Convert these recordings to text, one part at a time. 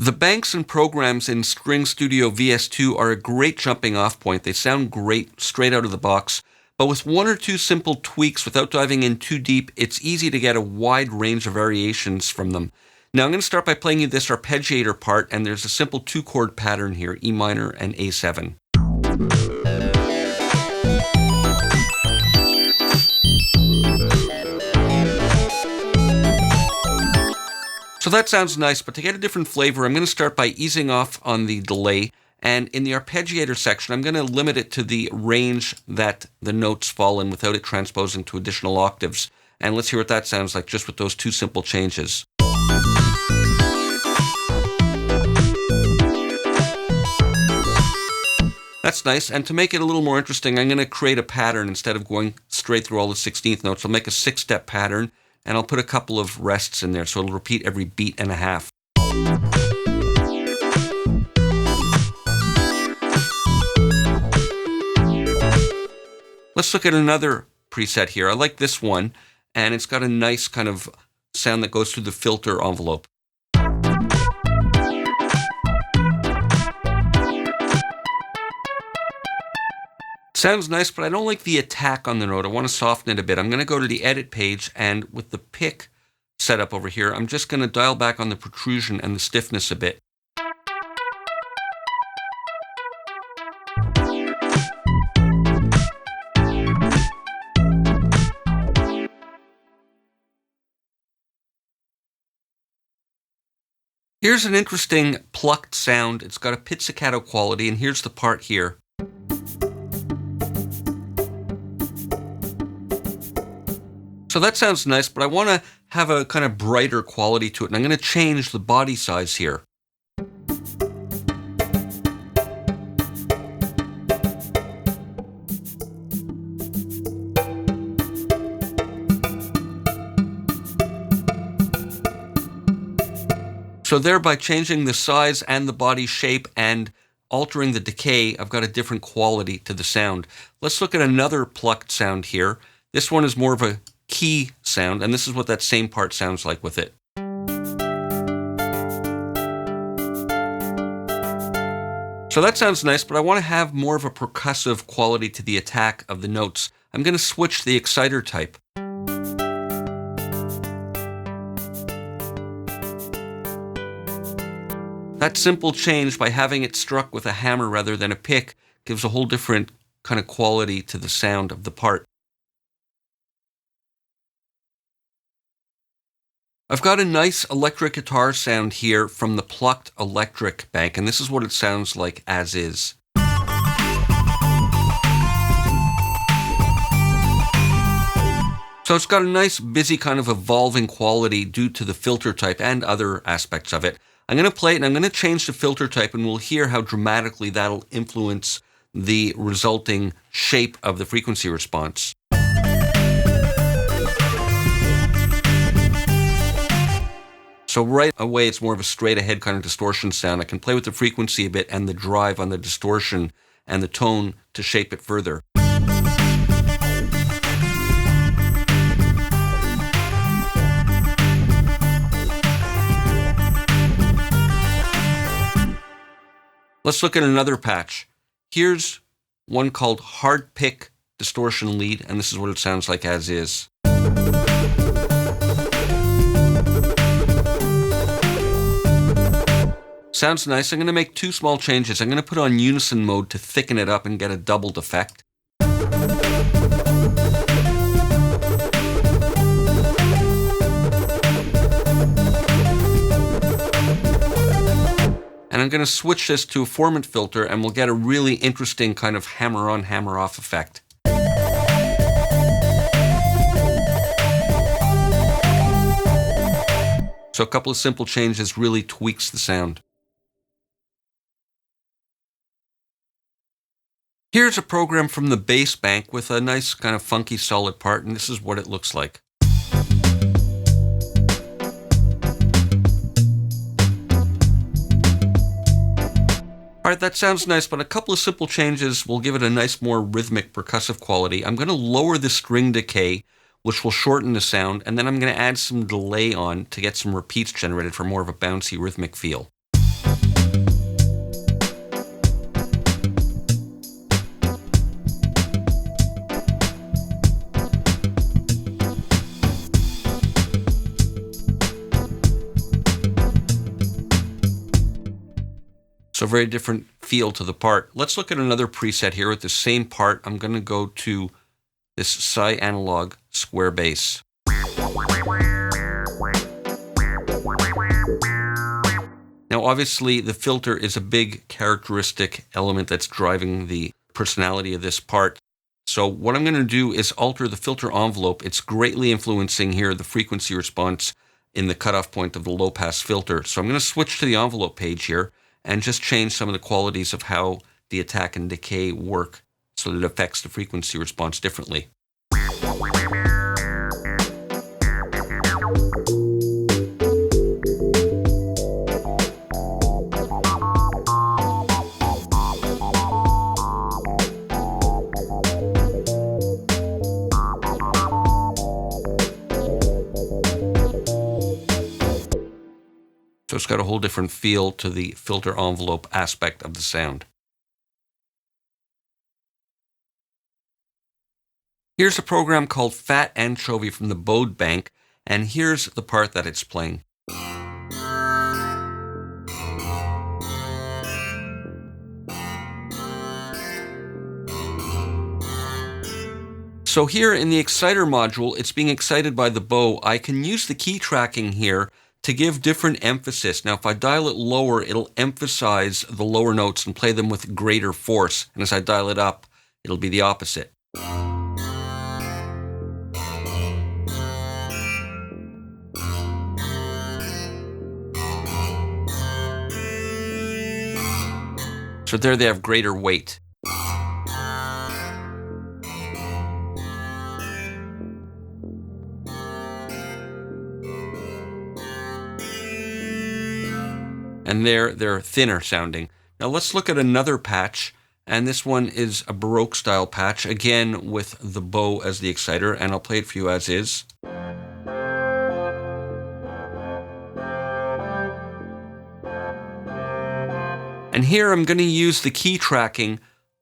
The banks and programs in String Studio VS-2 are a great jumping off point. They sound great straight out of the box, but with one or two simple tweaks without diving in too deep, it's easy to get a wide range of variations from them. Now I'm going to start by playing you this Arpeggiator part, and there's a simple 2-chord pattern here, E minor and A7. So that sounds nice, but to get a different flavor, I'm going to start by easing off on the delay. And in the Arpeggiator section, I'm going to limit it to the range that the notes fall in without it transposing to additional octaves. And let's hear what that sounds like just with those two simple changes. That's nice. And to make it a little more interesting, I'm going to create a pattern instead of going straight through all the 16th notes. I'll make a 6-step pattern. And I'll put a couple of rests in there, so it'll repeat every beat and a half. Let's look at another preset here. I like this one, and it's got a nice kind of sound that goes through the filter envelope. Sounds nice, but I don't like the attack on the note. I want to soften it a bit. I'm going to go to the edit page, and with the pick setup over here, I'm just going to dial back on the protrusion and the stiffness a bit. Here's an interesting plucked sound. It's got a pizzicato quality, and here's the part here. So that sounds nice, but I want to have a kind of brighter quality to it, and I'm going to change the body size here. So there, by changing the size and the body shape and altering the decay, I've got a different quality to the sound. Let's look at another plucked sound here. This one is more of a key sound, and this is what that same part sounds like with it. So that sounds nice, but I want to have more of a percussive quality to the attack of the notes. I'm going to switch to the exciter type. That simple change, by having it struck with a hammer rather than a pick, gives a whole different kind of quality to the sound of the part. I've got a nice electric guitar sound here from the plucked electric bank, and this is what it sounds like as is. So it's got a nice, busy kind of evolving quality due to the filter type and other aspects of it. I'm going to play it, and I'm going to change the filter type, and we'll hear how dramatically that'll influence the resulting shape of the frequency response. So right away, it's more of a straight-ahead kind of distortion sound. I can play with the frequency a bit and the drive on the distortion and the tone to shape it further. Let's look at another patch. Here's one called Hard Pick Distortion Lead, and this is what it sounds like as is. Sounds nice. I'm going to make two small changes. I'm going to put on unison mode to thicken it up and get a doubled effect. And I'm going to switch this to a formant filter, and we'll get a really interesting kind of hammer-on, hammer-off effect. So a couple of simple changes really tweaks the sound. Here's a program from the bass bank with a nice kind of funky solid part, and this is what it looks like. All right, that sounds nice, but a couple of simple changes will give it a nice, more rhythmic, percussive quality. I'm going to lower the string decay, which will shorten the sound, and then I'm going to add some delay on to get some repeats generated for more of a bouncy, rhythmic feel. very different feel to the part. Let's look at another preset here with the same part. I'm going to go to this Psy Analog square bass. Now obviously the filter is a big characteristic element that's driving the personality of this part. So what I'm going to do is alter the filter envelope. It's greatly influencing here the frequency response in the cutoff point of the low pass filter. So I'm going to switch to the envelope page here and just change some of the qualities of how the attack and decay work so that it affects the frequency response differently. So it's got a whole different feel to the filter envelope aspect of the sound. Here's a program called Fat Anchovy from the Bode Bank, and here's the part that it's playing. So here in the exciter module, it's being excited by the bow. I can use the key tracking here to give different emphasis. Now, if I dial it lower, it'll emphasize the lower notes and play them with greater force. And as I dial it up, it'll be the opposite. So there they have greater weight. And they're thinner sounding. Now let's look at another patch, and this one is a Baroque style patch, again with the bow as the exciter, and I'll play it for you as is. And here I'm going to use the key tracking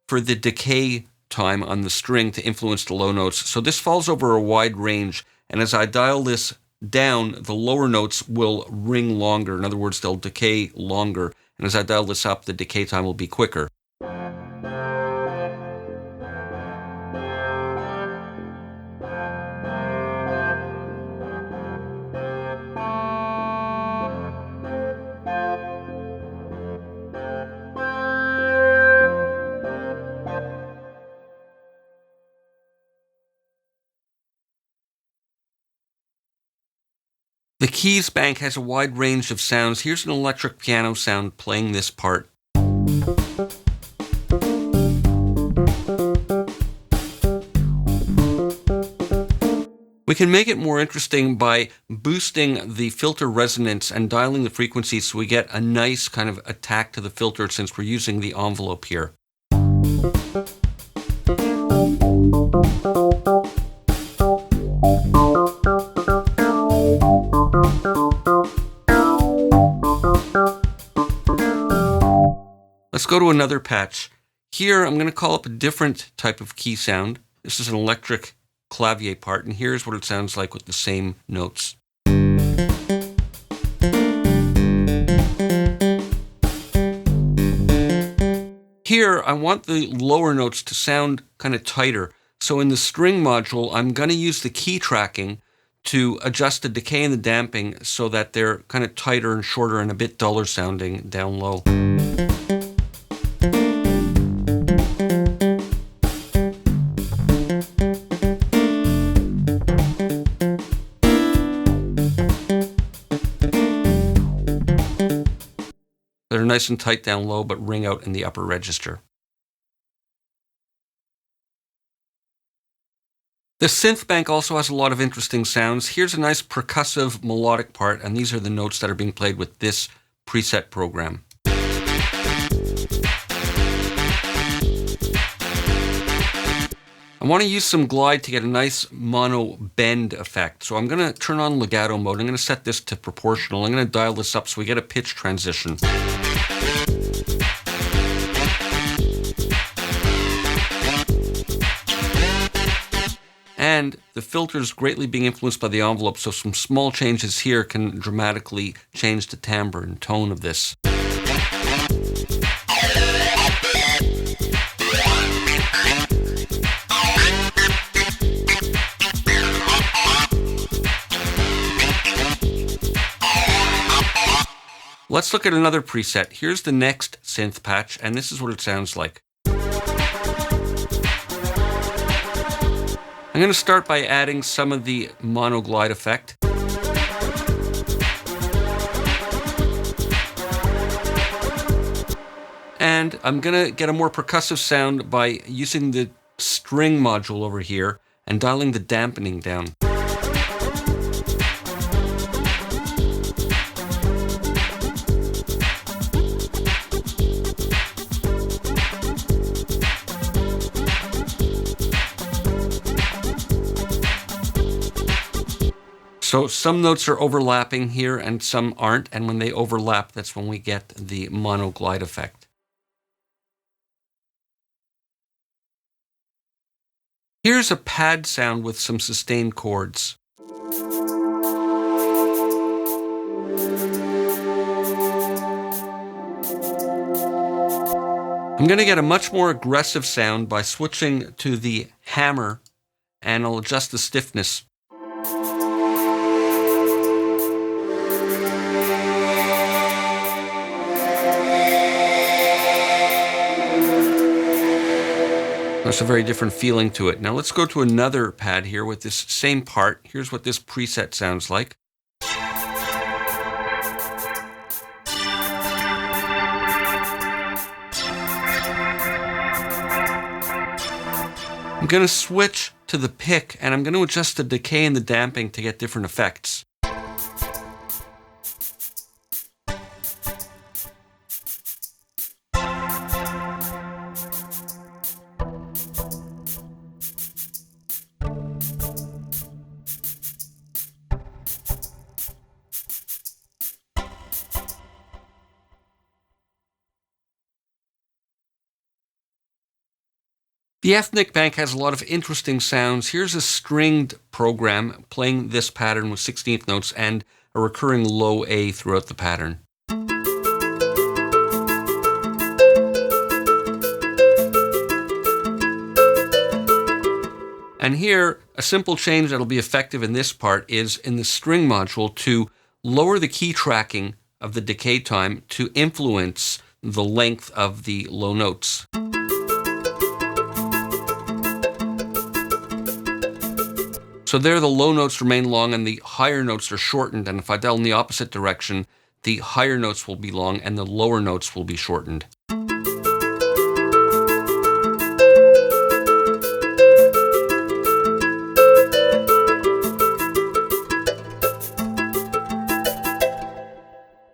for the decay time on the string to influence the low notes. So this falls over a wide range, and as I dial this down, the lower notes will ring longer. In other words, they'll decay longer. And as I dial this up, the decay time will be quicker. The keys bank has a wide range of sounds. Here's an electric piano sound playing this part. We can make it more interesting by boosting the filter resonance and dialing the frequency so we get a nice kind of attack to the filter since we're using the envelope here. Let's go to another patch. Here I'm going to call up a different type of key sound. This is an electric clavier part, and here's what it sounds like with the same notes. Here I want the lower notes to sound kind of tighter. So in the string module, I'm going to use the key tracking to adjust the decay and the damping so that they're kind of tighter and shorter and a bit duller sounding down low. They're nice and tight down low, but ring out in the upper register. The synth bank also has a lot of interesting sounds. Here's a nice percussive melodic part, and these are the notes that are being played with this preset program. I want to use some glide to get a nice mono bend effect. So I'm going to turn on legato mode. I'm going to set this to proportional. I'm going to dial this up so we get a pitch transition. And the filter is greatly being influenced by the envelope, so some small changes here can dramatically change the timbre and tone of this. Let's look at another preset. Here's the next synth patch, and this is what it sounds like. I'm going to start by adding some of the mono glide effect. And I'm going to get a more percussive sound by using the string module over here and dialing the dampening down. So some notes are overlapping here and some aren't, and when they overlap, that's when we get the mono glide effect. Here's a pad sound with some sustained chords. I'm going to get a much more aggressive sound by switching to the hammer, and I'll adjust the stiffness. There's a very different feeling to it. Now let's go to another pad here with this same part. Here's what this preset sounds like. I'm going to switch to the pick, and I'm going to adjust the decay and the damping to get different effects. The Ethnic Bank has a lot of interesting sounds. Here's a stringed program playing this pattern with 16th notes and a recurring low A throughout the pattern. And here, a simple change that'll be effective in this part is in the string module to lower the key tracking of the decay time to influence the length of the low notes. So there the low notes remain long and the higher notes are shortened, and if I dial in the opposite direction, the higher notes will be long and the lower notes will be shortened.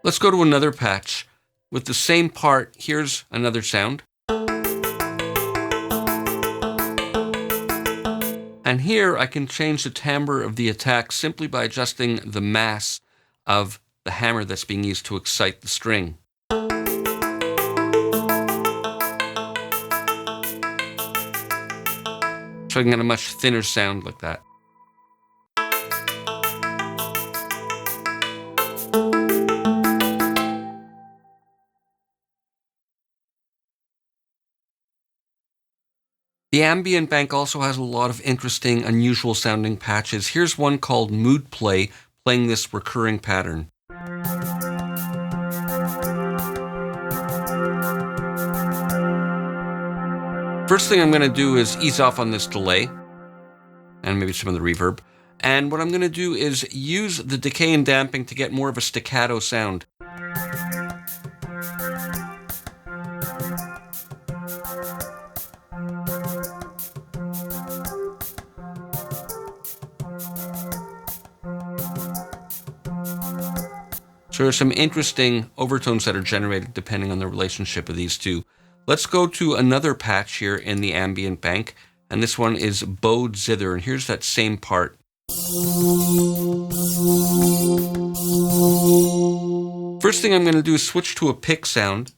Let's go to another patch. With the same part, here's another sound. And here I can change the timbre of the attack simply by adjusting the mass of the hammer that's being used to excite the string. So I can get a much thinner sound like that. The Ambient Bank also has a lot of interesting, unusual sounding patches. Here's one called Mood Play, playing this recurring pattern. First thing I'm going to do is ease off on this delay, and maybe some of the reverb. And what I'm going to do is use the decay and damping to get more of a staccato sound. So there's some interesting overtones that are generated depending on the relationship of these two. Let's go to another patch here in the Ambient Bank, and this one is bowed zither, and here's that same part. First thing I'm going to do is switch to a pick sound,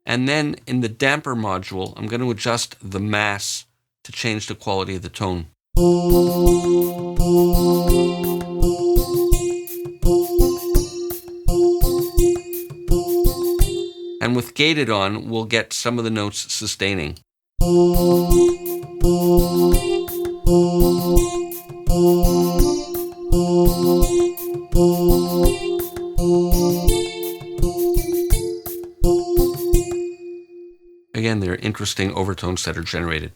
and then in the damper module, I'm going to adjust the mass to change the quality of the tone. And with gated on, we'll get some of the notes sustaining. interesting overtones that are generated.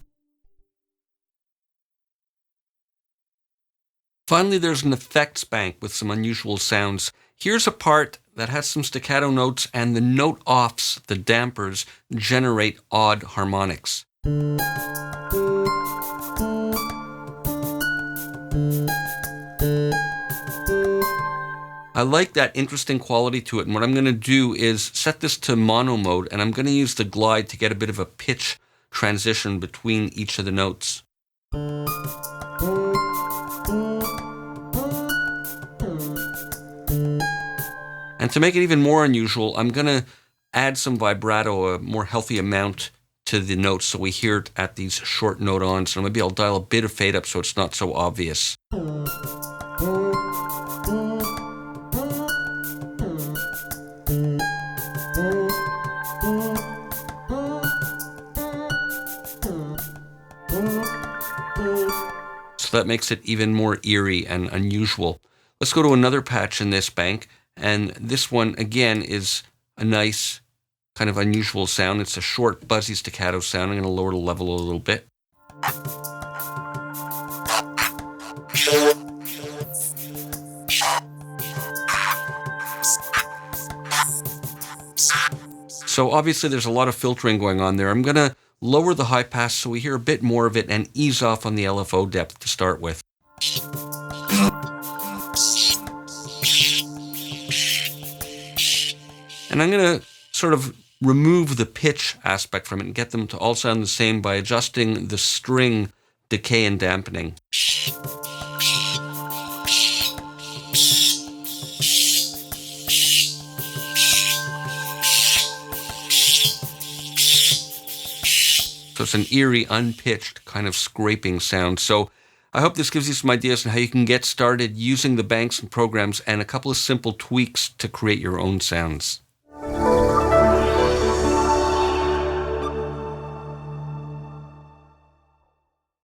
Finally, there's an effects bank with some unusual sounds. Here's a part that has some staccato notes, and the note offs, the dampers, generate odd harmonics. I like that interesting quality to it, and what I'm going to do is set this to mono mode, and I'm going to use the glide to get a bit of a pitch transition between each of the notes. And to make it even more unusual, I'm going to add some vibrato, a more healthy amount to the notes so we hear it at these short note ons. So maybe I'll dial a bit of fade up so it's not so obvious. So that makes it even more eerie and unusual. Let's go to another patch in this bank. And this one, again, is a nice kind of unusual sound. It's a short, buzzy staccato sound. I'm going to lower the level a little bit. So obviously there's a lot of filtering going on there. I'm going to lower the high pass so we hear a bit more of it and ease off on the LFO depth to start with. And I'm going to sort of remove the pitch aspect from it and get them to all sound the same by adjusting the string decay and dampening. So it's an eerie, unpitched kind of scraping sound. So I hope this gives you some ideas on how you can get started using the banks and programs and a couple of simple tweaks to create your own sounds.